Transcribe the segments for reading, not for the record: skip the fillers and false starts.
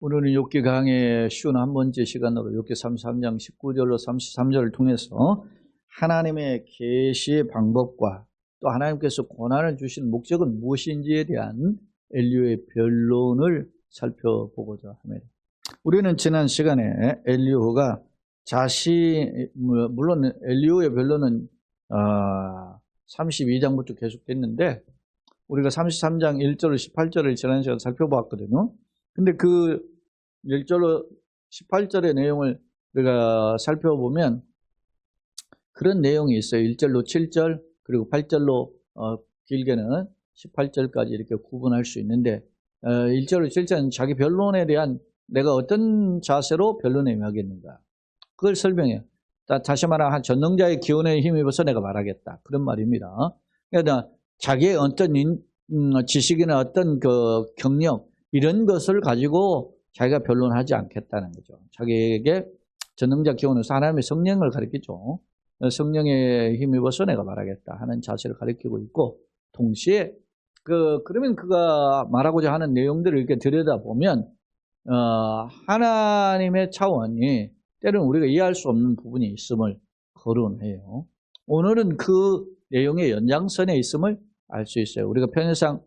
오늘은 욥기 강의 51번째 시간으로 욥기 33장 19절로 33절을 통해서 하나님의 계시의 방법과 또 하나님께서 고난을 주신 목적은 무엇인지에 대한 엘리후의 변론을 살펴보고자 합니다. 우리는 지난 시간에 엘리후가 물론 엘리후의 변론은 32장부터 계속됐는데 우리가 33장 1절로 18절을 지난 시간에 살펴보았거든요. 근데 그 1절로 18절의 내용을 우리가 살펴보면 그런 내용이 있어요. 1절로 7절 그리고 8절로 길게는 18절까지 이렇게 구분할 수 있는데 1절로 7절은 자기 변론에 대한 내가 어떤 자세로 변론에 임하겠는가 그걸 설명해요. 다시 말하면 전능자의 기운에 힘입어서 내가 말하겠다 그런 말입니다. 그러니까 자기의 어떤 지식이나 어떤 그 경력 이런 것을 가지고 자기가 변론하지 않겠다는 거죠. 자기에게 전능자 기원에서 하나님의 성령을 가리키죠. 성령에 힘입어서 내가 말하겠다 하는 자세를 가리키고 있고 동시에 그러면 그가 말하고자 하는 내용들을 이렇게 들여다보면 하나님의 차원이 때로는 우리가 이해할 수 없는 부분이 있음을 거론해요. 오늘은 그 내용의 연장선에 있음을 알 수 있어요. 우리가 편의상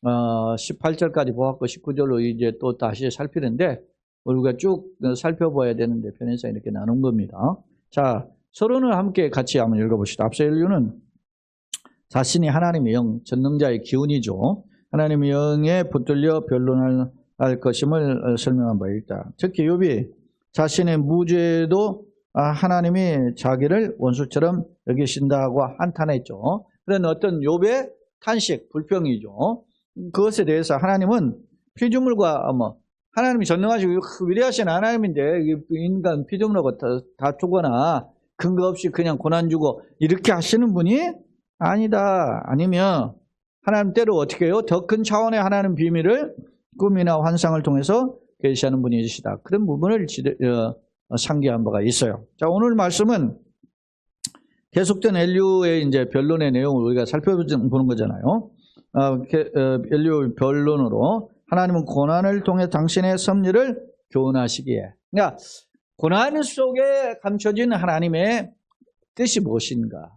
18절까지 보았고 19절로 이제 또 다시 살피는데 우리가 쭉 살펴봐야 되는데 편의상 이렇게 나눈 겁니다. 자, 서론을 함께 같이 한번 읽어봅시다. 앞서 엘리후는 자신이 하나님의 영, 전능자의 기운이죠. 하나님의 영에 붙들려 변론할 것임을 설명한 바 있다. 특히 욥이 자신의 무죄도 하나님이 자기를 원수처럼 여기신다고 한탄했죠. 그런 어떤 욥의 탄식, 불평이죠. 그것에 대해서 하나님은 피조물과 하나님이 전능하시고 위대하신 하나님인데 인간 피조물하고 다투거나 근거 없이 그냥 고난 주고 이렇게 하시는 분이 아니다. 아니면 하나님 때로 어떻게 해요? 더 큰 차원의 하나님 비밀을 꿈이나 환상을 통해서 계시하는 분이시다. 그런 부분을 상기한 바가 있어요. 자, 오늘 말씀은 계속된 엘리후의 이제 변론의 내용을 우리가 살펴보는 거잖아요. 엘리후 변론으로 하나님은 고난을 통해 당신의 섭리를 교훈하시기에, 그러니까 고난 속에 감춰진 하나님의 뜻이 무엇인가?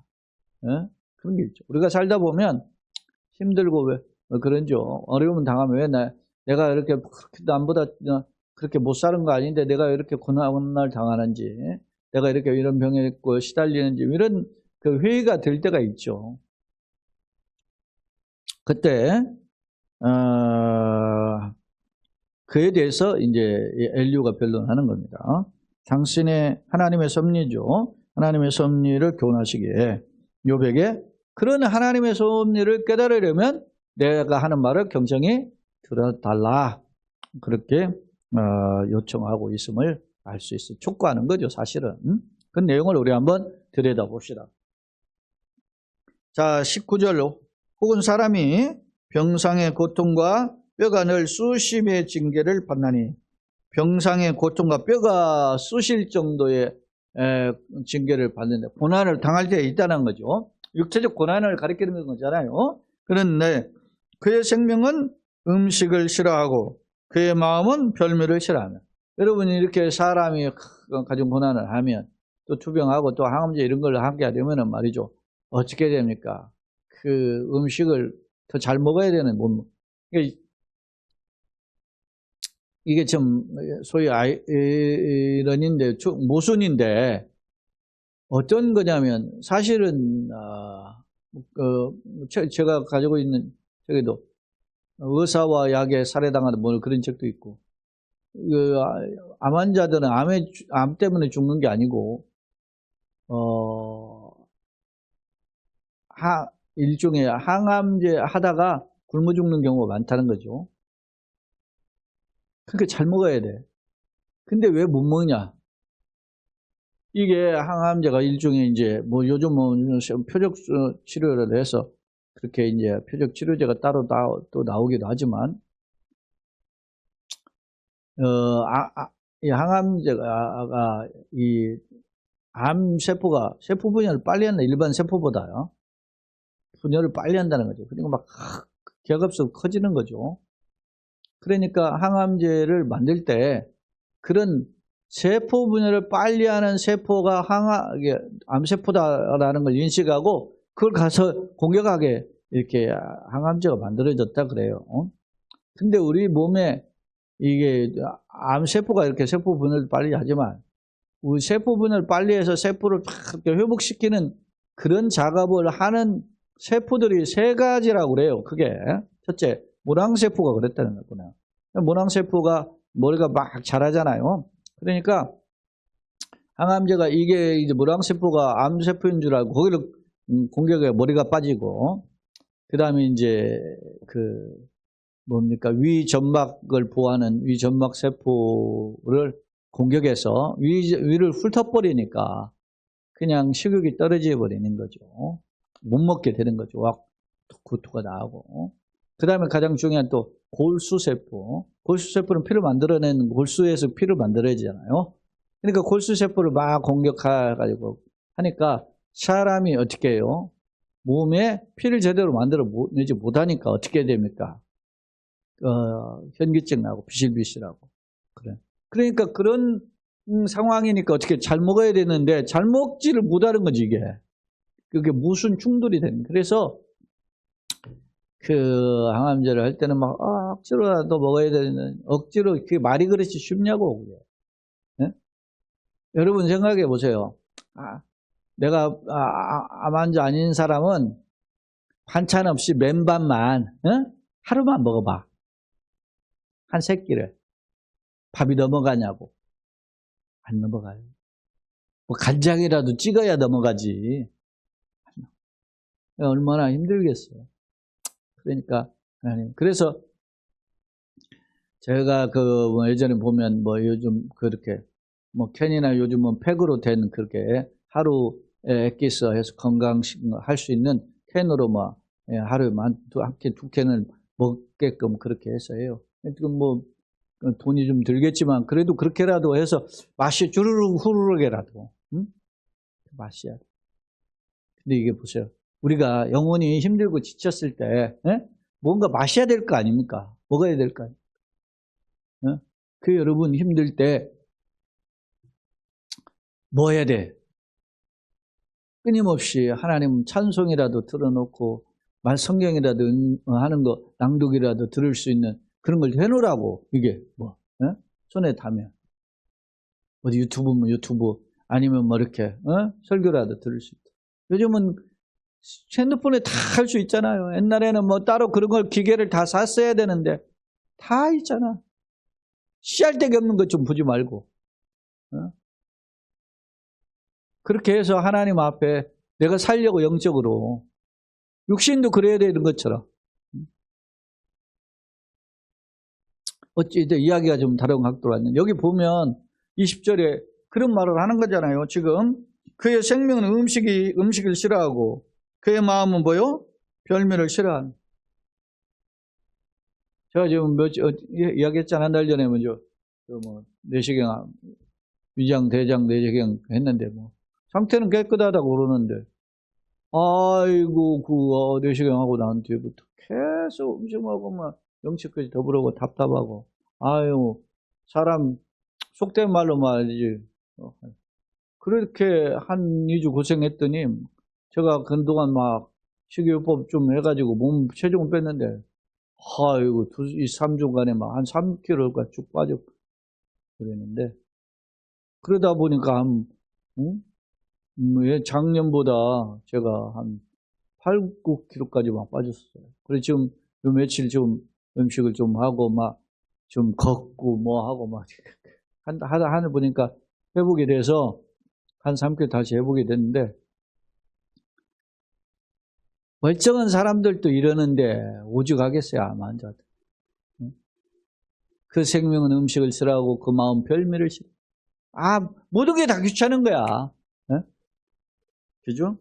그런 게 있죠. 우리가 살다 보면 힘들고 왜 그런죠. 어려움 당하면 왜 내가 이렇게 남보다 그렇게 못 사는 거 아닌데 내가 이렇게 고난을 당하는지, 내가 이렇게 이런 병에 있고 시달리는지 이런 그 회의가 들 때가 있죠. 그때 그에 대해서 이제 엘리후가 변론하는 겁니다. 당신의 하나님의 섭리죠. 하나님의 섭리를 교훈하시기에 욥에게 그런 하나님의 섭리를 깨달으려면 내가 하는 말을 경청히 들어달라 그렇게 요청하고 있음을 알 수 있어요. 촉구하는 거죠, 사실은. 그 내용을 우리 한번 들여다봅시다. 자, 19절로 혹은 사람이 병상의 고통과 뼈가 늘 쑤심의 징계를 받나니 병상의 고통과 뼈가 쑤실 정도의 징계를 받는데 고난을 당할 때 있다는 거죠. 육체적 고난을 가리키는 거잖아요. 그런데 그의 생명은 음식을 싫어하고 그의 마음은 별미를 싫어하며 여러분이 이렇게 사람이 가진 고난을 하면 또 투병하고 또 항암제 이런 걸 하게 되면 말이죠. 어떻게 됩니까? 그 음식을 더 잘 먹어야 되는 이게 좀 소위 아이러니인데 모순인데 어떤 거냐면 사실은 제가 가지고 있는 저기도 의사와 약에 살해당하는 뭐 그런 책도 있고 암 환자들은 암 때문에 죽는 게 아니고 일종의 항암제 하다가 굶어 죽는 경우가 많다는 거죠. 그러니까 잘 먹어야 돼. 근데 왜 못 먹냐? 이게 항암제가 일종의 이제 뭐 요즘 표적 치료를 해서 그렇게 이제 표적 치료제가 따로 또 나오기도 하지만 이 항암제가 이 암세포가 세포 분열을 빨리 한다. 일반 세포보다요. 분열을 빨리 한다는 거죠. 그러니까 막 격없어 커지는 거죠. 그러니까 항암제를 만들 때 그런 세포 분열을 빨리 하는 세포가 암세포다라는 걸 인식하고 그걸 가서 공격하게 이렇게 항암제가 만들어졌다 그래요. 근데 우리 몸에 이게 암세포가 이렇게 세포 분열을 빨리 하지만 우리 세포 분열을 빨리 해서 세포를 팍 회복시키는 그런 작업을 하는 세포들이 세 가지라고 그래요. 그게 첫째, 모낭세포가 그랬다는 거구나. 모낭세포가 머리가 막 자라잖아요. 그러니까 항암제가 이게 이제 모낭세포가 암세포인 줄 알고 거기를 공격해 머리가 빠지고, 그 다음에 이제 위점막을 보호하는 위점막 세포를 공격해서 위를 훑어버리니까 그냥 식욕이 떨어져 버리는 거죠. 못 먹게 되는 거죠. 구토가 나오고. 그 다음에 가장 중요한 또 골수세포. 골수세포는 피를 만들어내는, 골수에서 피를 만들어야잖아요. 그러니까 골수세포를 막 공격해가지고 하니까 사람이 어떻게 해요? 몸에 피를 제대로 만들어내지 못하니까 어떻게 됩니까? 현기증 나고 비실비실하고. 그래. 그러니까 그런 상황이니까 어떻게 잘 먹어야 되는데 잘 먹지를 못하는 거지, 이게. 그게 무슨 충돌이 되는. 그래서 항암제를 할 때는 막 억지로라도 먹어야 되는, 억지로 그게 말이 그렇지 쉽냐고. 그게. 네? 여러분 생각해 보세요. 내가 암 환자 아닌 사람은 반찬 없이 맨밥만 하루만 먹어봐. 한 새끼를. 밥이 넘어가냐고. 안 넘어가요. 뭐 간장이라도 찍어야 넘어가지. 얼마나 힘들겠어요. 그러니까 하나님. 그래서 제가 예전에 보면 요즘 그렇게 캔이나 요즘은 팩으로 된 그렇게 하루 액기스 해서 건강식 할 수 있는 캔으로 하루에 한 캔, 두 캔을 먹게끔 그렇게 해서 해요. 지금 돈이 좀 들겠지만 그래도 그렇게라도 해서 맛이 주르륵 후루룩이라도 맛이야. 근데 이게 보세요. 우리가 영혼이 힘들고 지쳤을 때 뭔가 마셔야 될 거 아닙니까? 먹어야 될 거 아닙니까? 여러분 힘들 때 뭐 해야 돼? 끊임없이 하나님 찬송이라도 틀어놓고 성경이라도 하는 거 낭독이라도 들을 수 있는 그런 걸 해놓으라고. 이게 손에 닿으면 어디 유튜브 아니면 이렇게 설교라도 들을 수 있다. 요즘은 핸드폰에 다 할 수 있잖아요. 옛날에는 따로 그런 걸 기계를 다 샀어야 되는데 다 있잖아. 씨알데기 없는 것 좀 보지 말고. 그렇게 해서 하나님 앞에 내가 살려고 영적으로 육신도 그래야 되는 것처럼. 어찌 이야기가 좀 다른 각도로 왔는데 여기 보면 20절에 그런 말을 하는 거잖아요. 지금 그의 생명은 음식을 싫어하고 그의 마음은 뭐요? 별미를 싫어하는. 제가 지금 이야기했잖아. 한 달 전에 내시경 위장, 대장 내시경 했는데 상태는 깨끗하다고 그러는데 아이고 내시경하고 난 뒤부터 계속 음식하고 영치까지 더부르고 답답하고 사람 속된 말로 말이지. 그렇게 한 2주 고생했더니 제가 그동안 식이요법 좀 해가지고 몸 체중을 뺐는데 아이고 3주간에 한 3kg가 쭉 빠져 그랬는데 그러다 보니까 작년보다 제가 한 8, 9kg까지 빠졌어요. 그래서 지금 요 며칠 좀 음식을 좀 하고 좀 걷고 하고 하다 보니까 회복이 돼서 한 3kg 다시 회복이 됐는데 멀쩡한 사람들도 이러는데 오죽하겠어요, 암 환자들. 그 생명은 음식을 싫어하고 그 마음 별미를 싫어. 모든 게 다 귀찮은 거야. 그죠?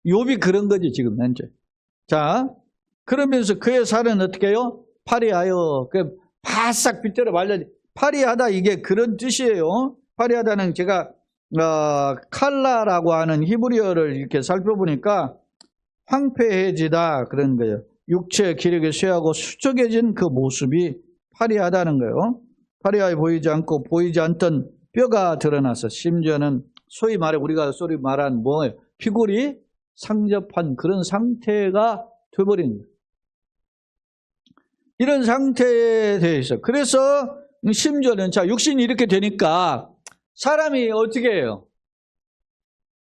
욥이 그런 거지, 지금 현재. 자, 그러면서 그의 살은 어떻게 해요? 파리하여, 바싹 빗대로 말려. 파리하다, 이게 그런 뜻이에요. 파리하다는 제가, 칼라라고 하는 히브리어를 이렇게 살펴보니까 황폐해지다, 그런 거예요. 육체의 기력이 쇠하고 수척해진 그 모습이 파리하다는 거예요. 파리하여 보이지 않고 보이지 않던 뼈가 드러나서 심지어는 소위 말해 우리가 소리 말한 뭐예요? 피골이 상접한 그런 상태가 돼버린 거예요. 이런 상태에 대해서 그래서 심지어는 자 육신이 이렇게 되니까 사람이 어떻게 해요?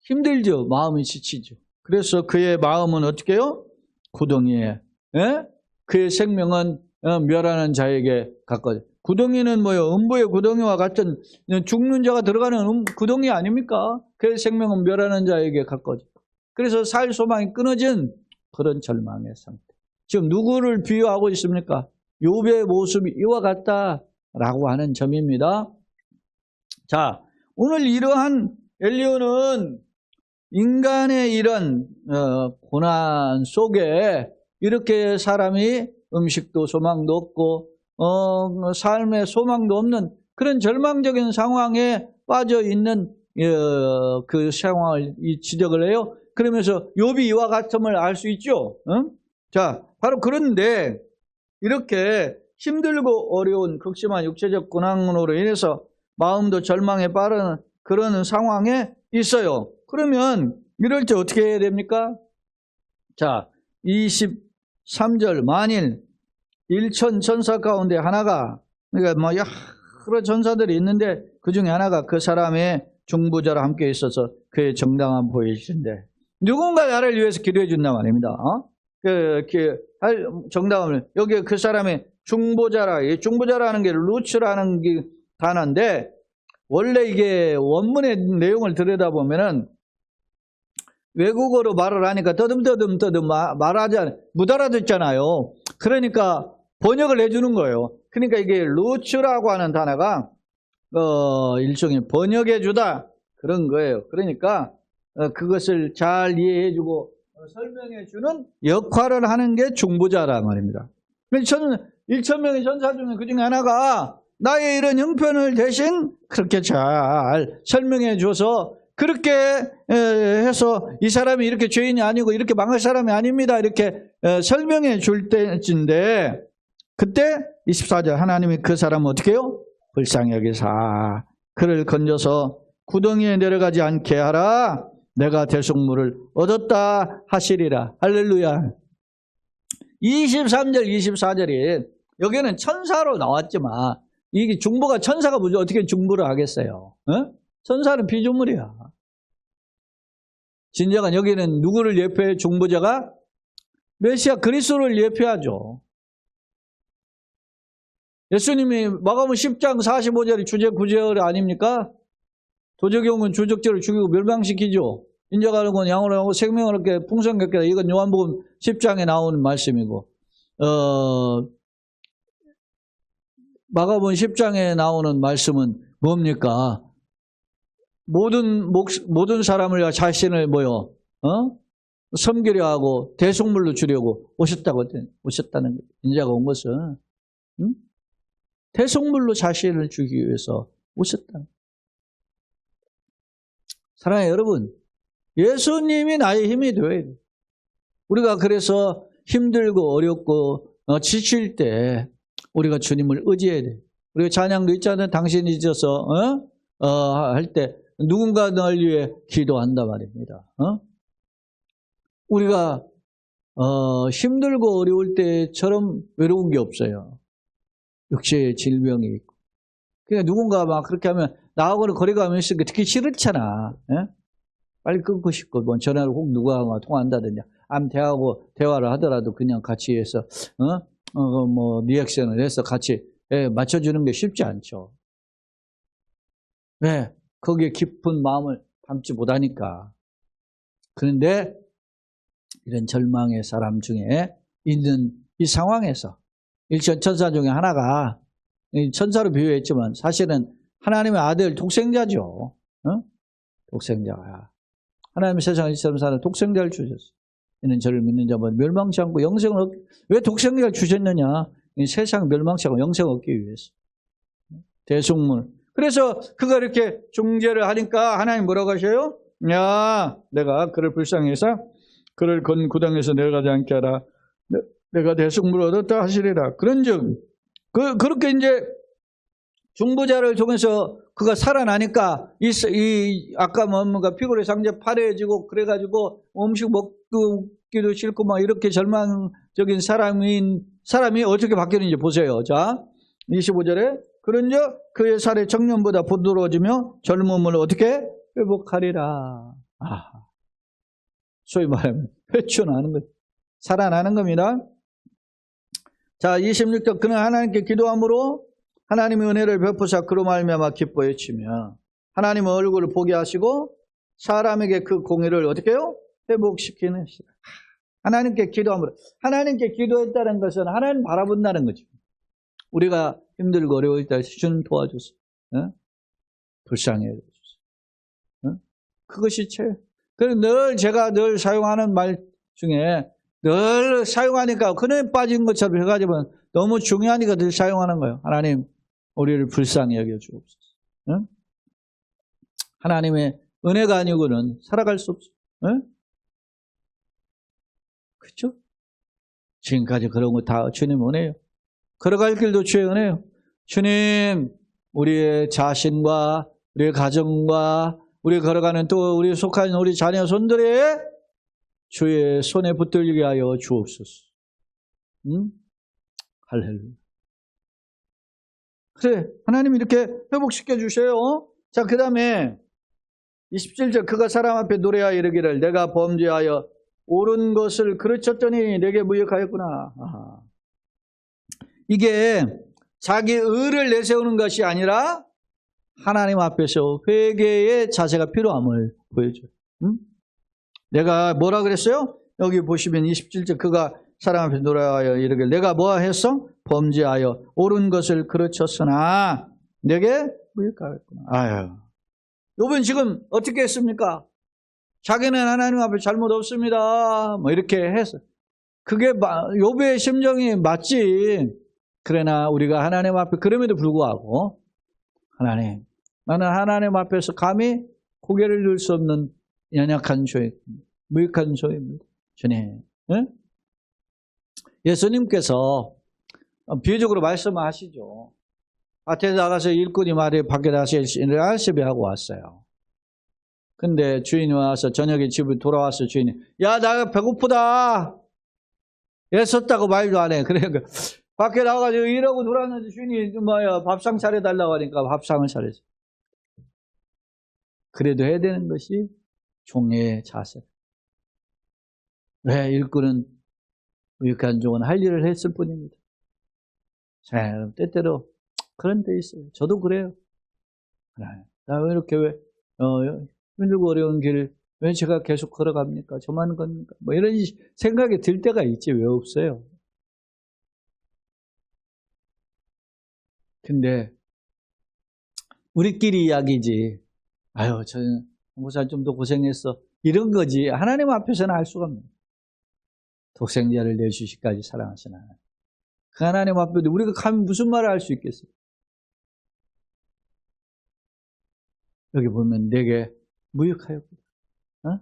힘들죠. 마음이 지치죠. 그래서 그의 마음은 어떻게 해요? 구덩이에. 예? 그의 생명은 멸하는 자에게 가까워져. 구덩이는 뭐예요? 음부의 구덩이와 같은 죽는 자가 들어가는 구덩이 아닙니까? 그의 생명은 멸하는 자에게 가까워져. 그래서 살 소망이 끊어진 그런 절망의 상태. 지금 누구를 비유하고 있습니까? 욥의 모습이 이와 같다라고 하는 점입니다. 자, 오늘 이러한 엘리야는 인간의 이런 고난 속에 이렇게 사람이 음식도 소망도 없고 삶의 소망도 없는 그런 절망적인 상황에 빠져 있는 그 상황을 지적을 해요. 그러면서 욥이 이와 같음을 알 수 있죠. 자, 바로 그런데 이렇게 힘들고 어려운 극심한 육체적 고난으로 인해서 마음도 절망에 빠른 그런 상황에 있어요. 그러면 이럴 때 어떻게 해야 됩니까? 자, 23절 만일 1천 전사 가운데 하나가 그러니까 뭐 여러 전사들이 있는데 그 중에 하나가 그 사람의 중보자와 함께 있어서 그의 정당함 보이신데 누군가 나를 위해서 기도해 준단 말입니다. 정당함을 여기 그 사람의 중보자라 이 중보자라는 게 루츠라는 게 단어인데 원래 이게 원문의 내용을 들여다보면은 외국어로 말을 하니까 떠듬 말하지 못 알아듣잖아요. 그러니까 번역을 해주는 거예요. 그러니까 이게 루츠라고 하는 단어가 일종의 번역해주다 그런 거예요. 그러니까 그것을 잘 이해해주고 설명해주는 역할을 하는 게 중보자란 말입니다. 저는 1,000명의 전사 중에 그 중에 하나가 나의 이런 형편을 대신 그렇게 잘 설명해줘서 그렇게 해서 이 사람이 이렇게 죄인이 아니고 이렇게 망할 사람이 아닙니다. 이렇게 설명해 줄 때인데 그때 24절 하나님이 그 사람을 어떻게 해요? 불쌍히 여기사 그를 건져서 구덩이에 내려가지 않게 하라. 내가 대속물을 얻었다 하시리라. 할렐루야. 23절 24절이 여기는 천사로 나왔지만 이게 중보가 천사가 뭐죠? 어떻게 중보를 하겠어요? 천사는 피조물이야. 진정한 여기는 누구를 예표해? 중보자가 메시아 그리스도를 예표하죠. 예수님이 마가복음 10장 45절이 주제 구절 아닙니까? 도적이 오면 주적죄를 죽이고 멸망시키죠. 인자가 하는 양으로 하고 생명을 얻게 풍성하게 하다. 이건 요한복음 10장에 나오는 말씀이고 마가복음 10장에 나오는 말씀은 뭡니까? 모든 사람을 자신을 섬기려 하고 대속물로 주려고 오셨다는 인자가 온 것은 대속물로 자신을 주기 위해서 오셨다. 사랑하는 여러분, 예수님이 나의 힘이 되어야 돼. 우리가 그래서 힘들고 어렵고 지칠 때 우리가 주님을 의지해야 돼. 우리가 찬양도 있잖아요. 당신이 잊어서 할 때 누군가 널 위해 기도한다 말입니다. 우리가 힘들고 어려울 때처럼 외로운 게 없어요. 육체의 질병이 있고. 그러니까 누군가 막 그렇게 하면 나하고는 거리가 있으니까 듣기 싫잖아. 빨리 끊고 싶고 뭐 전화를 꼭 누구하고 통화한다든지 대하고 대화를 하더라도 그냥 같이 해서 리액션을 해서 같이 맞춰주는 게 쉽지 않죠. 왜? 거기에 깊은 마음을 담지 못하니까. 그런데 이런 절망의 사람 중에 있는 이 상황에서 일천 천사 중에 하나가 천사로 비유했지만 사실은 하나님의 아들 독생자죠. 독생자야. 하나님의 세상을 이처럼 사는 독생자를 주셨어. 이는 저를 믿는 자만 멸망치 않고 영생을 얻기. 왜 독생자를 주셨느냐? 이 세상 멸망치 않고 영생을 얻기 위해서. 대속물. 그래서 그가 이렇게 중재를 하니까 하나님 뭐라고 하셔요? 야, 내가 그를 불쌍히 해서 그를 건 구덩이에서 내려가지 않게 하라. 내가 대속물을 얻었다 하시리라. 그런즉 그렇게 이제 중보자를 통해서 그가 살아나니까 아까 뭔가 피골의 상제 파래해지고 그래가지고 음식 먹기도 싫고 막 이렇게 절망적인 사람이 어떻게 바뀌는지 보세요. 자, 25절에 그런즉 그의 살의 청년보다 부드러워지며 젊음을 어떻게 회복하리라. 소위 말하면 회춘하는 것, 살아나는 겁니다. 자, 26절 그는 하나님께 기도함으로 하나님의 은혜를 베푸사 그로 말미암아 기뻐 외치며 하나님의 얼굴을 보게 하시고 사람에게 그 공의를 어떻게 해요? 회복시키는 시다. 하나님께 기도함으로. 하나님께 기도했다는 것은 하나님 바라본다는 거죠. 우리가 힘들고 어려울 때 주님 도와주세요. 불쌍해 주세요. 그것이 그래서 제가 늘 사용하는 말 중에 늘 사용하니까 그네 빠진 것처럼 해가지고 너무 중요하니까 늘 사용하는 거예요. 하나님 우리를 불쌍히 여겨주옵소서. 하나님의 은혜가 아니고는 살아갈 수 없어요. 그렇죠? 지금까지 그런 거 다 주님 은혜예요. 걸어갈 길도 주의 은혜예요. 주님 우리의 자신과 우리의 가정과 우리 걸어가는 또 우리 속한 우리 자녀 손들의 주의 손에 붙들리게 하여 주옵소서. 할렐루야. 그래, 하나님이 이렇게 회복시켜 주셔요. 자, 그 다음에 27절 그가 사람 앞에 노래하여 이르기를 내가 범죄하여 옳은 것을 그르쳤더니 내게 무역하였구나. 이게 자기 의를 내세우는 것이 아니라 하나님 앞에서 회개의 자세가 필요함을 보여줘요. 내가 뭐라 그랬어요? 여기 보시면 27절 그가 사람 앞에 노래하여 이르기를 내가 뭐 했어? 범죄하여 옳은 것을 그르쳤으나 내게 무역하였구나. 아유, 욥은 지금 어떻게 했습니까? 자기는 하나님 앞에 잘못 없습니다. 뭐 이렇게 해서 그게 욥의 심정이 맞지. 그러나 우리가 하나님 앞에 그럼에도 불구하고 하나님, 나는 하나님 앞에서 감히 고개를 들 수 없는 연약한 죄, 무익한 죄입니다. 주님, 예수님께서 비유적으로 말씀하시죠. 밭에 나가서 일꾼이 말해 밖에 나가서 일을 알시비 하고 왔어요. 근데 주인이 와서 저녁에 집에 돌아와서 주인이 야, 나 배고프다. 애썼다고 말도 안 해. 그러니까 밖에 나가가지고 일하고 돌아왔는데 주인이 밥상 차려달라고 하니까 밥상을 차렸어요. 그래도 해야 되는 것이 종의 자세. 왜? 일꾼은 무익한 종은 할 일을 했을 뿐입니다. 자, 때때로 그런 데 있어요. 저도 그래요. 나 왜 이렇게 힘들고 어려운 길 왜 제가 계속 걸어갑니까? 저만 겁니까? 뭐 이런 생각이 들 때가 있지 왜 없어요? 근데 우리끼리 이야기지. 아유, 저는 목사 좀 더 고생했어. 이런 거지. 하나님 앞에서는 알 수가 없는. 독생자를 내주시기까지 사랑하신 하나님. 그 하나님 앞에 우리가 가면 무슨 말을 할 수 있겠어요? 여기 보면 내게 무익하였구나.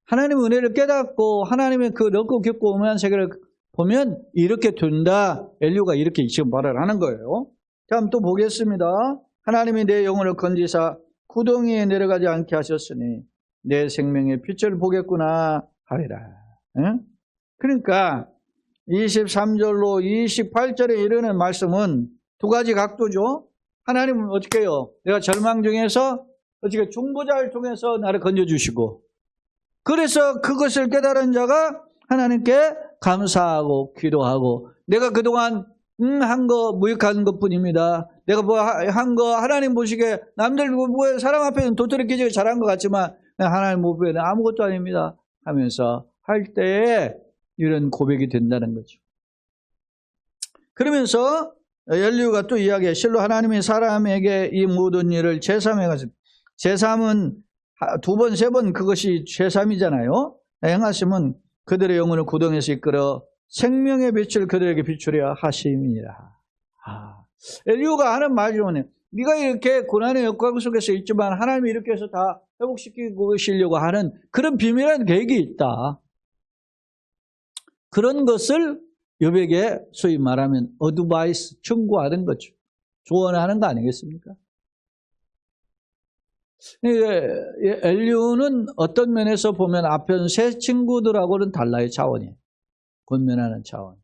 하나님의 은혜를 깨닫고 하나님의 그 넓고 깊고 오묘한 세계를 보면 이렇게 된다. 엘리후가 이렇게 지금 말을 하는 거예요. 다음 또 보겠습니다. 하나님이 내 영혼을 건지사 구덩이에 내려가지 않게 하셨으니 내 생명의 빛을 보겠구나 하리라. 그러니까 23절로 28절에 이르는 말씀은 두 가지 각도죠. 하나님은 어떻게 해요? 내가 절망 중에서 어떻게 중보자를 통해서 나를 건져주시고 그래서 그것을 깨달은 자가 하나님께 감사하고 기도하고 내가 그동안 한 거 무익한 것뿐입니다. 내가 뭐 한 거 하나님 보시기에 남들 뭐 사람 앞에는 도토리 기적이 잘한 것 같지만 하나님 못 보면 아무것도 아닙니다 하면서 할 때에 이런 고백이 된다는 거죠. 그러면서 엘리후가 또 이야기해 실로 하나님이 사람에게 이 모든 일을 제3해가지고 제3은 두 번, 세 번 그것이 제3이잖아요. 행하심은 그들의 영혼을 구덩이에서 이끌어 생명의 빛을 그들에게 비추려 하심이라. 엘리후가 하는 말 중에 네가 이렇게 고난의 역광 속에서 있지만 하나님이 이렇게 해서 다 회복시키고 계시려고 하는 그런 비밀한 계획이 있다. 그런 것을 여백에 소위 말하면 어드바이스, 충고하는 거죠. 조언하는 거 아니겠습니까? 엘리후는 어떤 면에서 보면 앞편 세 친구들하고는 달라요, 차원이. 권면하는 차원.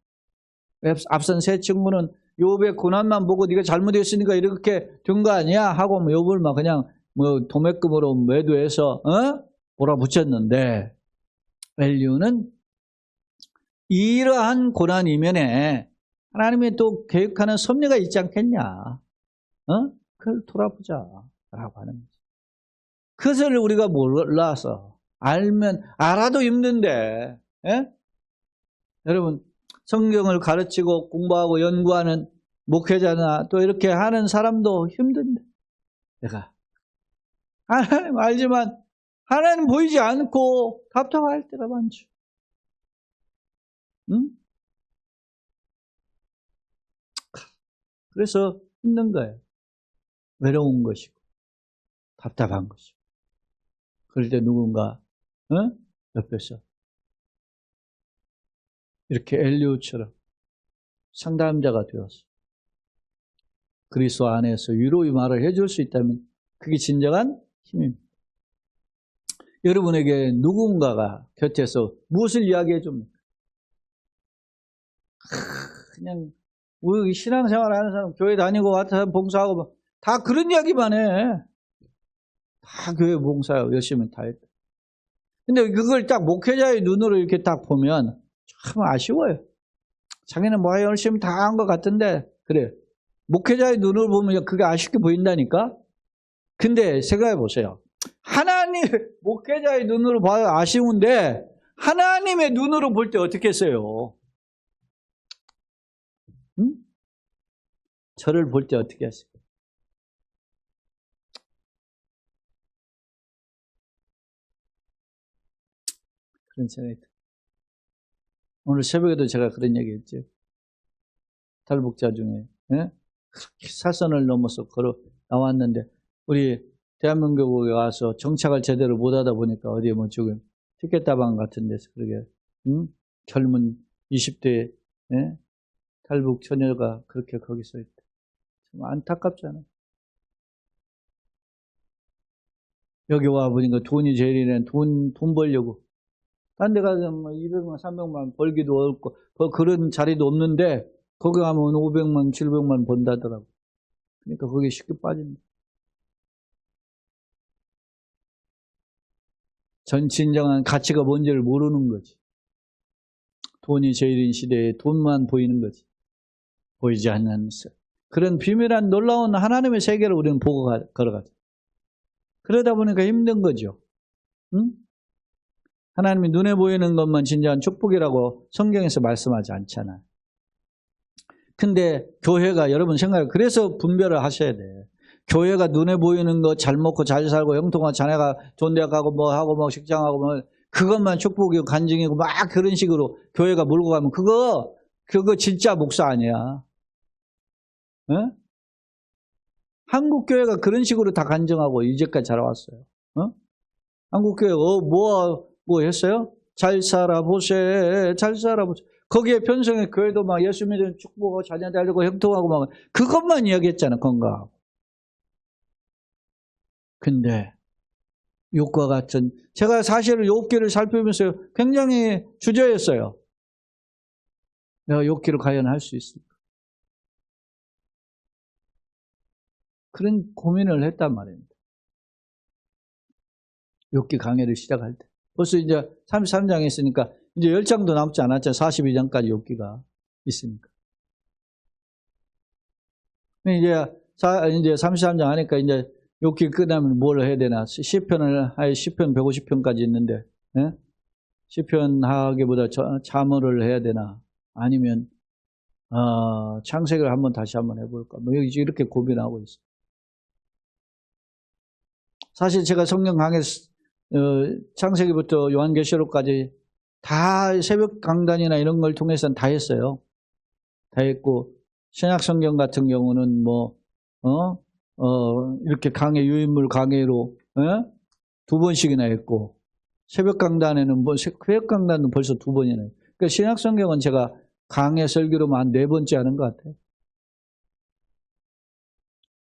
앞선 세 친구는 욥의 고난만 보고 네가 잘못했으니까 이렇게 된 거 아니야? 하고 뭐 욥을 막 그냥 뭐 도매금으로 매도해서 몰아붙였는데, 엘리후는 이러한 고난 이면에 하나님이 또 계획하는 섭리가 있지 않겠냐? 그걸 돌아보자 라고 하는 거죠. 그것을 우리가 몰라서, 알아도 힘든데, 여러분, 성경을 가르치고 공부하고 연구하는 목회자나 또 이렇게 하는 사람도 힘든데, 내가 하나님 알지만 하나님 보이지 않고 답답할 때가 많죠. 응? 그래서 힘든 거예요. 외로운 것이고 답답한 것이고. 그럴 때 누군가 옆에서 이렇게 엘리후처럼 상담자가 되어서 그리스도 안에서 위로의 말을 해줄 수 있다면 그게 진정한 힘입니다. 여러분에게 누군가가 곁에서 무엇을 이야기해 줍니까? 그냥 우리 신앙생활 하는 사람, 교회 다니고 와서 봉사하고 다 그런 이야기만 해. 다 교회 봉사하고 열심히 다 했다. 근데 그걸 딱 목회자의 눈으로 이렇게 딱 보면 참 아쉬워요. 자기는 뭐 열심히 다 한 것 같은데, 그래. 목회자의 눈으로 보면 그게 아쉽게 보인다니까? 근데 생각해 보세요. 목회자의 눈으로 봐도 아쉬운데, 하나님의 눈으로 볼 때 어떻게 했어요? 응? 저를 볼 때 어떻게 하세요? 그런 생각이 들어요. 오늘 새벽에도 제가 그런 얘기 했죠. 탈북자 중에 사선을 넘어서 걸어 나왔는데 우리 대한민국에 와서 정착을 제대로 못하다 보니까 어디에 뭐 지금 티켓다방 같은 데서 그렇게 젊은 20대 탈북 처녀가 그렇게 거기서 있다. 참 안타깝잖아요. 여기 와 보니까 돈이 제일이네. 돈 벌려고. 딴 데 가서 뭐 200만, 300만 벌기도 어렵고, 그런 자리도 없는데, 거기 가면 500만, 700만 번다더라고. 그러니까 거기 쉽게 빠진다. 진정한 가치가 뭔지를 모르는 거지. 돈이 제일인 시대에 돈만 보이는 거지. 보이지 않는 그런 비밀한 놀라운 하나님의 세계를 우리는 보고 걸어가죠. 그러다 보니까 힘든 거죠. 응? 하나님이 눈에 보이는 것만 진정한 축복이라고 성경에서 말씀하지 않잖아요. 근데 교회가 여러분 생각해, 그래서 분별을 하셔야 돼. 교회가 눈에 보이는 거 잘 먹고 잘 살고 형통한 자네가 좋은 대학 가고 뭐 하고 뭐 직장하고 뭐 그것만 축복이고 간증이고 막 그런 식으로 교회가 몰고 가면 그거 진짜 목사 아니야. 한국 교회가 그런 식으로 다 간증하고 이제까지 자라왔어요. 한국 교회 뭐 했어요? 잘 살아보세, 잘 살아보세. 거기에 편성의 교회도 막 예수 믿는 축복하고 자녀들 알고 형통하고 막 그것만 이야기했잖아, 건강하고. 근데 욥과 같은, 제가 사실은 욥기를 살피면서 굉장히 주저했어요. 내가 욥기를 과연 할 수 있을까? 그런 고민을 했단 말입니다. 욥기 강해를 시작할 때. 벌써 이제 33장에 있으니까 이제 10장도 남지 않았죠. 42장까지 욥기가 있으니까. 이제 33장 하니까 이제 욥기 끝나면 뭘 해야 되나? 시편을 150편까지 있는데, 시편 하기보다 잠언을 해야 되나? 아니면 창세기를 다시 한번 해볼까? 뭐 이렇게 고민하고 있어요. 사실 제가 성경 강의 창세기부터 요한계시록까지 다 새벽 강단이나 이런 걸 통해서는 다 했어요. 다 했고, 신약 성경 같은 경우는 이렇게 유인물 강의로, 2번씩이나 했고, 새벽 강단에는 새벽 강단은 벌써 2번이나 했고, 그러니까 신약 성경은 제가 강해 설교로만 한 4번째 하는 것 같아요.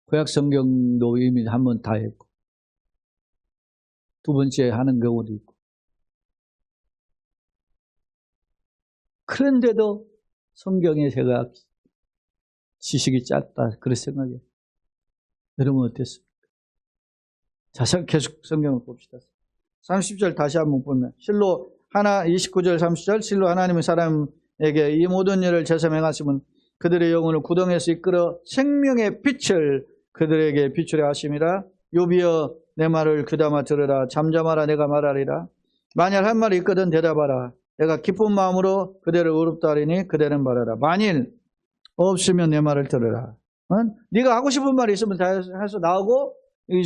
구약 성경도 이미 한 번 다 했고, 2번째 하는 경우도 있고. 그런데도 성경에 제가 지식이 짧다, 그런 생각이에요. 여러분 어땠습니까? 자, 계속 성경을 봅시다. 30절 다시 한번 보면, 실로 29절 30절, 실로 하나님은 사람에게 이 모든 일을 제사 행하시면 그들의 영혼을 구덩이에서 이끌어 생명의 빛을 그들에게 비추려 하심이라. 욥이여 내 말을 귀담아 들으라. 잠잠하라 내가 말하리라. 만일 한 말이 있거든 대답하라. 내가 기쁜 마음으로 그대를 의롭다 하리니 그대는 말하라. 만일 없으면 내 말을 들으라. 네가 하고 싶은 말이 있으면 다 해서 나오고,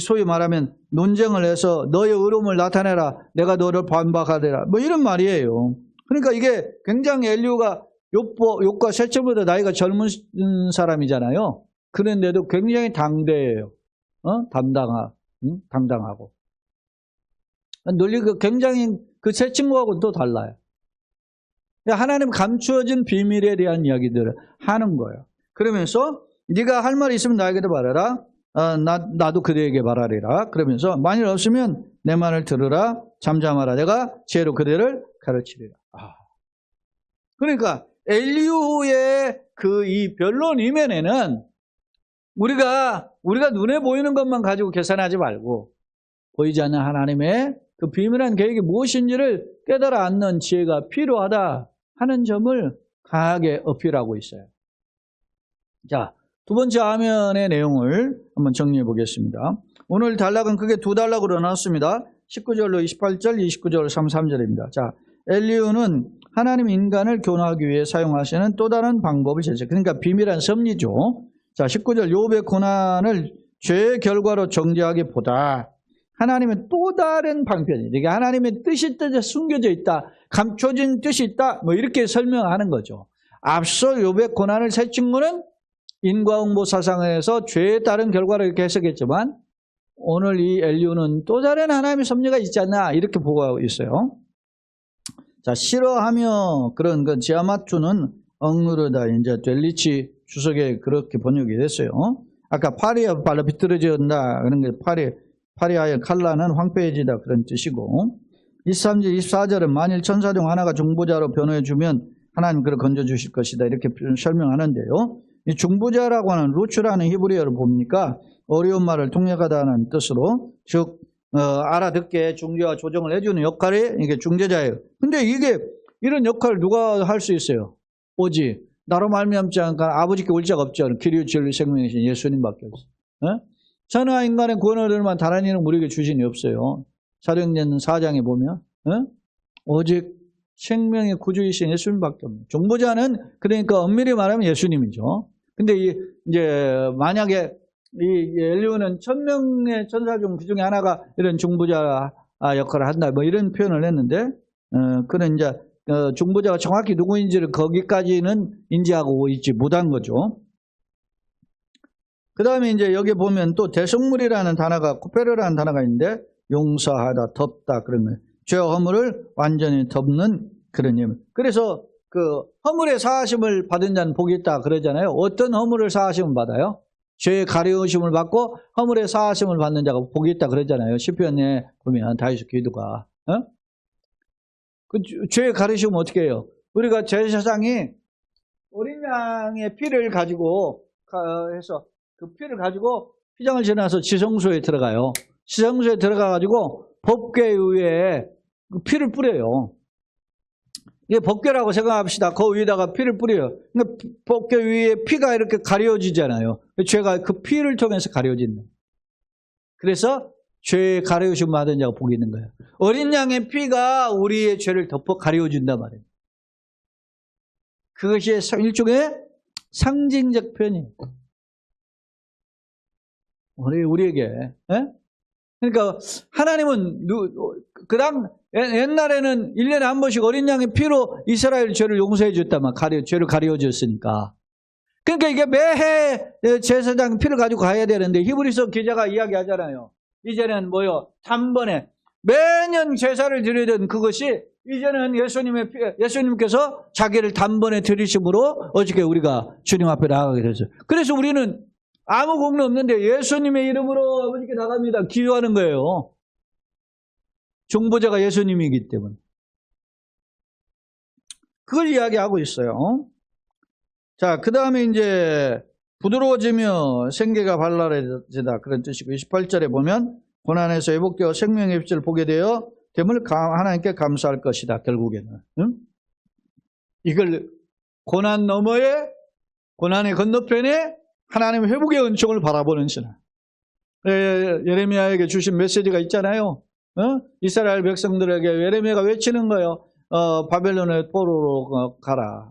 소위 말하면 논쟁을 해서 너의 의로움을 나타내라. 내가 너를 반박하리라. 뭐 이런 말이에요. 그러니까 이게 굉장히 엘리후가 욥과 셋째보다 나이가 젊은 사람이잖아요. 그런데도 굉장히 당대해요. 당당하고. 논리가 굉장히 그 세 친구하고는 또 달라요. 하나님 감추어진 비밀에 대한 이야기들을 하는 거예요. 그러면서 네가 할 말이 있으면 나에게도 말해라. 나도 그대에게 말하리라. 그러면서 만일 없으면 내 말을 들으라. 잠잠하라. 내가 지혜로 그대를 가르치리라. 그러니까 엘리후의 그 이 변론 이면에는 우리가 눈에 보이는 것만 가지고 계산하지 말고 보이지 않는 하나님의 그 비밀한 계획이 무엇인지를 깨달아 앉는 지혜가 필요하다 하는 점을 강하게 어필하고 있어요. 자, 2번째 화면의 내용을 한번 정리해 보겠습니다. 오늘 단락은 크게 2단락으로 나눴습니다. 19절로 28절, 29절로 33절입니다. 자, 엘리후는 하나님 인간을 교훈하기 위해 사용하시는 또 다른 방법을 제시해요. 그러니까 비밀한 섭리죠. 자, 19절 욥의 고난을 죄의 결과로 정죄하기보다 하나님의 또 다른 방편이, 이게 하나님의 뜻이 숨겨져 있다, 감춰진 뜻이 있다, 뭐 이렇게 설명하는 거죠. 앞서 욥의 고난을 세 친구는 인과응보 사상에서 죄에 따른 결과를 이렇게 해석했지만 오늘 이 엘리후는 또 다른 하나님의 섭리가 있지 않나 이렇게 보고 있어요. 자, 싫어하며 그런 그 지아마투는 억누르다, 이제 델리치 주석에 그렇게 번역이 됐어요. 아까 파리와 발로 비뚤어진다 그런 게 파리하여 칼라는 황폐해지다 그런 뜻이고, 23절 24절은 만일 천사 중 하나가 중보자로 변호해주면 하나님 그를 건져주실 것이다 이렇게 설명하는데요. 이 중보자라고 하는 루츠라는 히브리어를 봅니까 어려운 말을 통역하다는 뜻으로, 즉 알아듣게 중재와 조정을 해주는 역할이 이게 중재자예요. 근데 이게 이런 역할을 누가 할 수 있어요? 오직 나로 말미암지 않으니까 아버지께 올 자가 없죠. 길이요 진리 생명이신 예수님밖에 없어요. 천하 인간의 구원을 얻을만 다른 이는 우리에게 주신이 없어요. 사도행전 4장에 보면 오직 생명의 구주이신 예수님밖에 없네요. 중보자는 그러니까 엄밀히 말하면 예수님이죠. 근데 이제 만약에 이 엘리후는 1000명의 천사 중 그 중에 하나가 이런 중보자 역할을 한다, 뭐 이런 표현을 했는데, 그는 이제 중보자가 정확히 누구인지를 거기까지는 인지하고 있지 못한 거죠. 그 다음에 이제 여기 보면 또 대속물이라는 단어가, 코페르라는 단어가 있는데, 용서하다, 덮다, 그런 거예요. 죄와 허물을 완전히 덮는 그런 의미. 그래서 그 허물의 사하심을 받은 자는 복이 있다 그러잖아요. 어떤 허물을 사하심을 받아요? 죄의 가려우심을 받고 허물의 사하심을 받는 자가 복이 있다 그러잖아요. 시편에 보면 다윗의 기도가. 그 죄의 가려우심은 어떻게 해요? 우리가 제사장이 어린 양의 피를 가지고 해서 그 피를 가지고 휘장을 지나서 지성소에 들어가요. 지성소에 들어가가지고 법궤 위에 그 피를 뿌려요. 이게 법궤라고 생각합시다. 그 위에다가 피를 뿌려요. 그러니까 법궤 위에 피가 이렇게 가려지잖아요. 죄가 그 피를 통해서 가려진다. 그래서 죄의 가려우심 받은 자가 복이 있는 거예요. 어린 양의 피가 우리의 죄를 덮어 가려준단 말이에요. 그것이 일종의 상징적 표현이에요. 우리에게. 그러니까 하나님은 옛날에는 1년에 한 번씩 어린 양의 피로 이스라엘 죄를 용서해 줬다만 죄를 가려 줬으니까. 그러니까 이게 매해 제사장 피를 가지고 가야 되는데 히브리서 기자가 이야기하잖아요. 이제는 단번에 매년 제사를 드리던 그것이 이제는 예수님께서 자기를 단번에 드리심으로 어저께 우리가 주님 앞에 나가게 됐어요. 그래서 우리는 아무 공로 없는데 예수님의 이름으로 아버지께 나갑니다. 기도하는 거예요. 중보자가 예수님이기 때문에. 그걸 이야기하고 있어요. 자, 그 다음에 이제 부드러워지며 생계가 발랄해지다 그런 뜻이고 28절에 보면 고난에서 회복되어 생명의 빛을 보게 되어 됨을 하나님께 감사할 것이다. 결국에는. 응? 이걸 고난 너머에 고난의 건너편에 하나님의 회복의 은총을 바라보는 신앙. 예레미야에게 주신 메시지가 있잖아요. 이스라엘 백성들에게 예레미야가 외치는 거예요. 바벨론의 포로로 가라.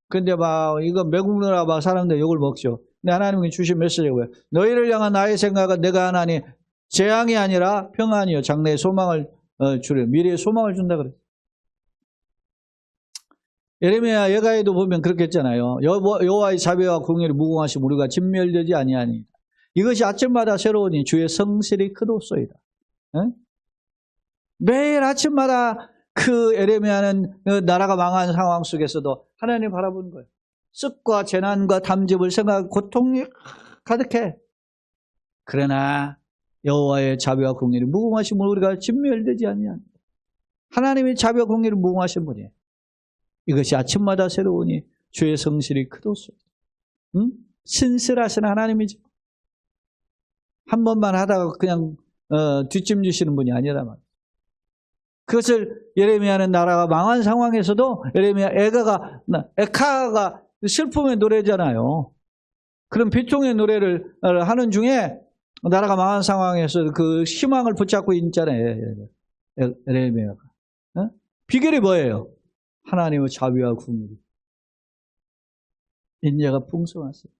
근데 막 이거 매국노라 막 사람들 욕을 먹죠. 근데 하나님이 주신 메시지가 뭐예요? 너희를 향한 나의 생각은 내가 하나니 재앙이 아니라 평안이요 장래의 소망을 주려 미래의 소망을 준다 그랬어요. 예레미야 예가에도 보면 그렇게 했잖아요. 여호와의 자비와 공의를 무궁하심 우리가 진멸되지 아니하니 이것이 아침마다 새로우니 주의 성실이 크도소이다. 매일 아침마다 그 예레미야는 나라가 망한 상황 속에서도 하나님 바라보는 거예요. 습과 재난과 담즙을 생각하고 고통이 가득해. 그러나 여호와의 자비와 공의를 무궁하신 분 우리가 진멸되지 아니하니 하나님의 자비와 공의를 무궁하신 분이에요. 이것이 아침마다 새로우니 주의 성실이 크도소이다. 신실하신 하나님이죠. 한 번만 하다가 그냥 뒷짐 주시는 분이 아니라 말이에요. 그것을 예레미야는 나라가 망한 상황에서도 예레미야 에카가 슬픔의 노래잖아요. 그런 비통의 노래를 하는 중에 나라가 망한 상황에서 그 희망을 붙잡고 있잖아요. 예레미야가. 비결이 뭐예요? 하나님의 자비와 긍휼. 인자가 풍성하세요.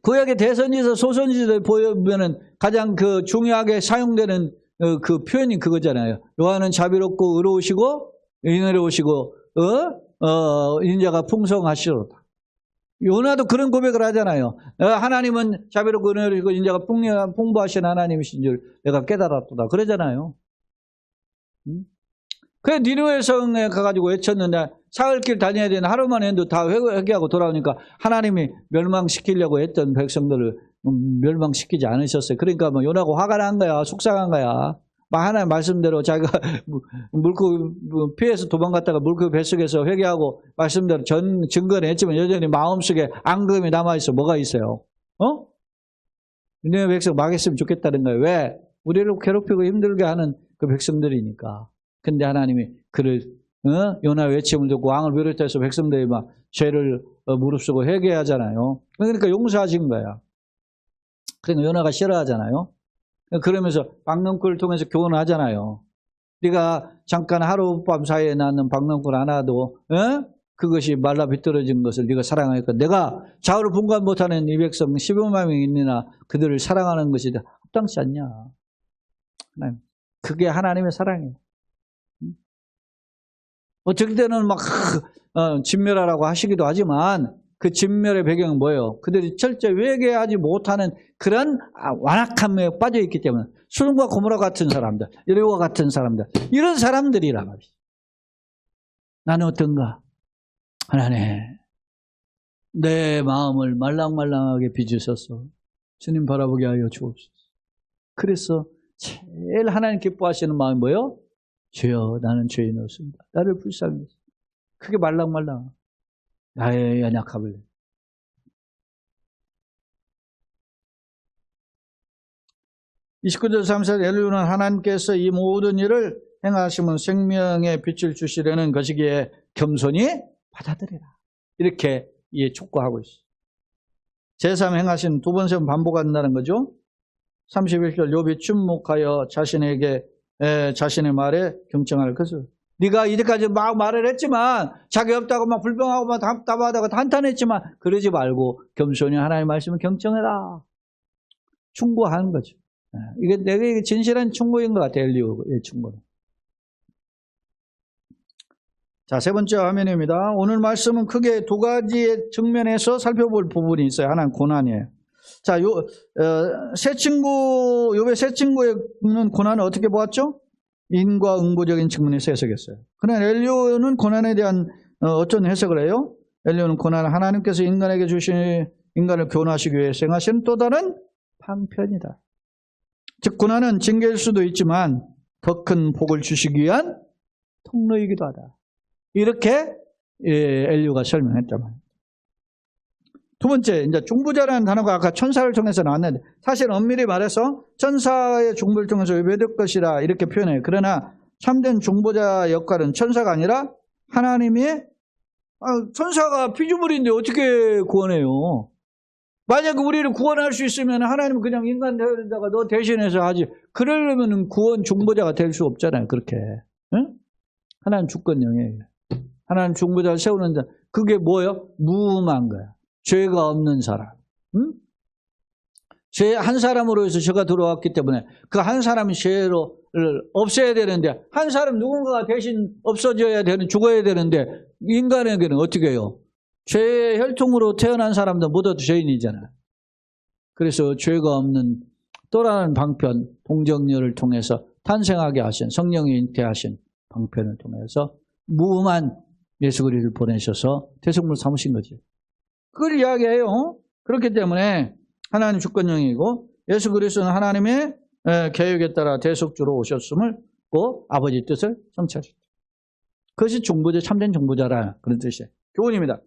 구약의 대선지서 소선지서에 보면은 가장 그 중요하게 사용되는 그 표현이 그거잖아요. 여호와는 자비롭고 의로우시고 은혜로우시고 인자가 풍성하시로다. 요나도 그런 고백을 하잖아요. 하나님은 자비롭고 은혜로우시고 인자가 풍부하신 하나님이신 줄 내가 깨달았도다. 그러잖아요. 그래 니느웨 성에 가가지고 외쳤는데 사흘길 다녀야 되는 하루만 해도 다 회개하고 돌아오니까 하나님이 멸망시키려고 했던 백성들을 멸망시키지 않으셨어요. 그러니까 뭐 요나가 화가 난 거야. 속상한 거야. 하나님 말씀대로 자기가 물고 피해서 도망갔다가 물고 뱃속에서 회개하고 말씀대로 증거는 했지만 여전히 마음속에 앙금이 남아있어. 뭐가 있어요? 니느웨 백성 망했으면 좋겠다는 거예요. 왜? 우리를 괴롭히고 힘들게 하는 그 백성들이니까. 근데 하나님이 그를 요나 외침을 듣고 왕을 비롯해서 백성들이 막 죄를 무릅쓰고 회개하잖아요. 그러니까 용서하신 거야. 그러니까 요나가 싫어하잖아요. 그러면서 박넝쿨을 통해서 교훈을 하잖아요. 네가 잠깐 하룻밤 사이에 낳는 박넝쿨 하나도 그것이 말라 비뚤어진 것을 네가 사랑하니까 내가 좌우를 분간 못하는 이 백성 15만 명이 있느나 그들을 사랑하는 것이 합당치 않냐. 하나님. 그게 하나님의 사랑이에요. 어쩔 때는 막 진멸하라고 하시기도 하지만 그 진멸의 배경은 뭐예요? 그들이 철저히 회개하지 못하는 그런 완악함에 빠져있기 때문에 수lum과 고모라 같은 사람들, 여리고와 같은 사람들 이런 사람들이란 말이죠. 나는 어떤가? 하나님 내 마음을 말랑말랑하게 빚으셔서 주님 바라보게 하여 주옵소서. 그래서 제일 하나님 기뻐하시는 마음이 뭐예요? 주여 나는 죄인이었습니다. 나를 불쌍히 해주세요. 그게 말랑말랑 나의 연약함을 29절 34절 엘리야는 하나님께서 이 모든 일을 행하시면 생명의 빛을 주시려는 것이기에 겸손히 받아들이라. 이렇게 촉구하고 있어요. 제3 행하신 두 번, 세 번 반복한다는 거죠. 31절 욥이 침묵하여 자신의 말에 경청할 것을. 네가 이제까지 막 말을 했지만 자기 없다고 막 불평하고 막 답답하다고 한탄했지만 그러지 말고 겸손히 하나님의 말씀을 경청해라. 충고하는 거죠. 이게 내게 진실한 충고인 것 같아요. 엘리야의 충고는. 자, 세 번째 화면입니다. 오늘 말씀은 크게 두 가지의 측면에서 살펴볼 부분이 있어요. 하나는 고난이에요. 자, 세 친구, 욥의 세 친구는 고난을 어떻게 보았죠? 인과응보적인 측면에서 해석했어요. 그러나 엘리야는 고난에 대한 어떤 해석을 해요? 엘리야는 고난을 하나님께서 인간에게 주신 인간을 교훈하시기 위해 행하시는 또 다른 방편이다. 즉 고난은 징계일 수도 있지만 더 큰 복을 주시기 위한 통로이기도 하다. 이렇게 엘리야가 설명했단 말이에요. 두 번째, 이제 중보자라는 단어가 아까 천사를 통해서 나왔는데 사실 엄밀히 말해서 천사의 중보를 통해서 외배될 것이라 이렇게 표현해요. 그러나 참된 중보자 역할은 천사가 아니라 하나님의 천사가 피조물인데 어떻게 구원해요? 만약 우리를 구원할 수 있으면 하나님은 그냥 인간 되다가 너 대신해서 하지. 그러려면 구원 중보자가 될 수 없잖아요. 그렇게. 응? 하나님 주권령이에요. 하나님 중보자를 세우는 자. 그게 뭐예요? 무음한 거야. 죄가 없는 사람. 응? 죄 한 사람으로 해서 죄가 들어왔기 때문에 그 한 사람이 죄를 없애야 되는데 한 사람 누군가가 대신 없어져야 되는, 죽어야 되는데 인간에게는 어떻게 해요? 죄의 혈통으로 태어난 사람도 모두 죄인이잖아. 그래서 죄가 없는 또 다른 방편, 동정녀를 통해서 탄생하게 하신, 성령이 잉태하신 방편을 통해서 무음한 예수 그리스도를 보내셔서 대속물 삼으신 거지. 그걸 이야기해요. 그렇기 때문에 하나님 주권령이고 예수 그리스도는 하나님의 계획에 따라 대속주로 오셨음을 고 아버지 뜻을 성취하셨다. 그것이 중보자, 참된 중보자라 그런 뜻이에요. 교훈입니다.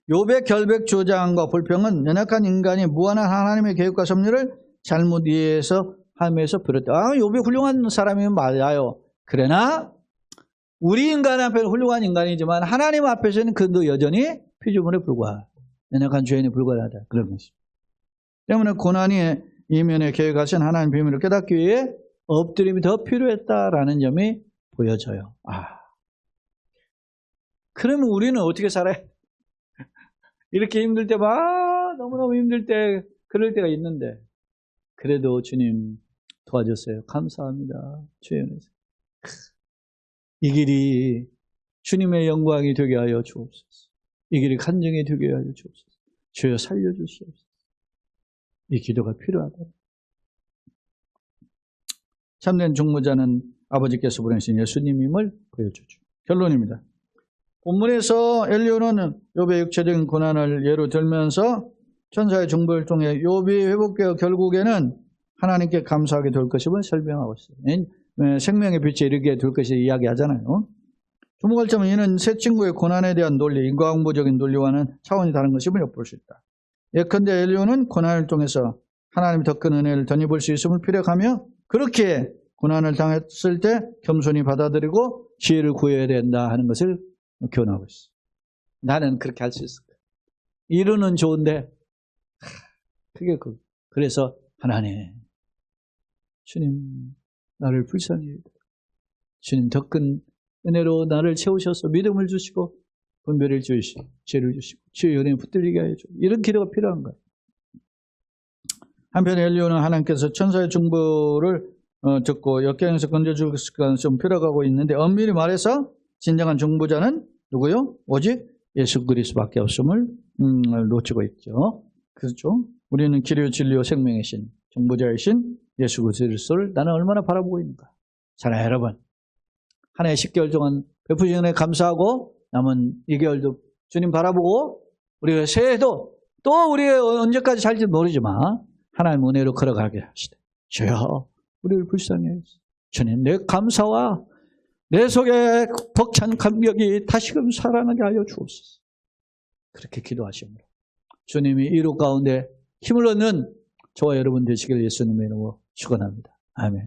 욥의 결백 주장과 불평은 연약한 인간이 무한한 하나님의 계획과 섭리를 잘못 이해해서 함에서 비롯돼. 욥이 훌륭한 사람이면 맞아요. 그러나 우리 인간 앞에는 훌륭한 인간이지만 하나님 앞에서는 그도 여전히 피조물에 불과하다. 연약한 죄인에 불과하다. 그런 것입니다. 때문에 고난이 이면에 계획하신 하나님 비밀을 깨닫기 위해 엎드림이 더 필요했다라는 점이 보여져요. 그러면 우리는 어떻게 살아요? 이렇게 힘들 때 너무너무 힘들 때 그럴 때가 있는데 그래도 주님 도와줬어요. 감사합니다. 주의 은혜서. 이 길이 주님의 영광이 되게 하여 주옵소서. 이 길이 간증이 되게 하여 주옵소서. 주여 살려주시옵소서. 이 기도가 필요하다. 참된 중보자는 아버지께서 보내신 예수님임을 보여주죠. 결론입니다. 본문에서 엘리야는 욥의 육체적인 고난을 예로 들면서 천사의 중보를 통해 욥이 회복되어 결국에는 하나님께 감사하게 될 것임을 설명하고 있어요. 생명의 빛에 이르게 될 것을 이야기하잖아요. 주목할 점은 이는 세 친구의 고난에 대한 논리, 인과응보적인 논리와는 차원이 다른 것임을 엿볼 수 있다. 예컨대 엘리야는 고난을 통해서 하나님이 더 큰 은혜를 덧입을 수 있음을 피력하며 그렇게 고난을 당했을 때 겸손히 받아들이고 지혜를 구해야 된다 하는 것을 교훈하고 있어. 나는 그렇게 할 수 있을 거야. 이루는 좋은데 그게 그래서 하나님, 주님 나를 불쌍히 여기고 주님 더 큰 은혜로 나를 채우셔서 믿음을 주시고 분별을 주시고 지혜를 주시고 주의 은혜에 붙들리게 하여 주시고 이런 기도가 필요한 거예요. 한편 엘리야는 하나님께서 천사의 중보를 듣고 역경에서 건져줄 것을 좀 필요하고 있는데 엄밀히 말해서 진정한 중보자는 누구요? 오직 예수 그리스도밖에 없음을 놓치고 있죠. 그렇죠? 우리는 길이요 진리요 생명이신 중보자이신 예수 그리스도를 나는 얼마나 바라보고 있는가. 사랑하는 여러분, 한 해 10개월 동안 베푸신 은혜 감사하고 남은 2개월도 주님 바라보고 우리가 새해도 또 우리가 언제까지 살지 모르지만 하나님 은혜로 걸어가게 하시되 주여 우리를 불쌍히 해주세요. 주님 내 감사와 내 속에 벅찬 감격이 다시금 살아나게 하여 주옵소서. 그렇게 기도하시므로 주님이 이루 가운데 힘을 얻는 저와 여러분 되시길 예수님의 이름으로 축원합니다. 아멘.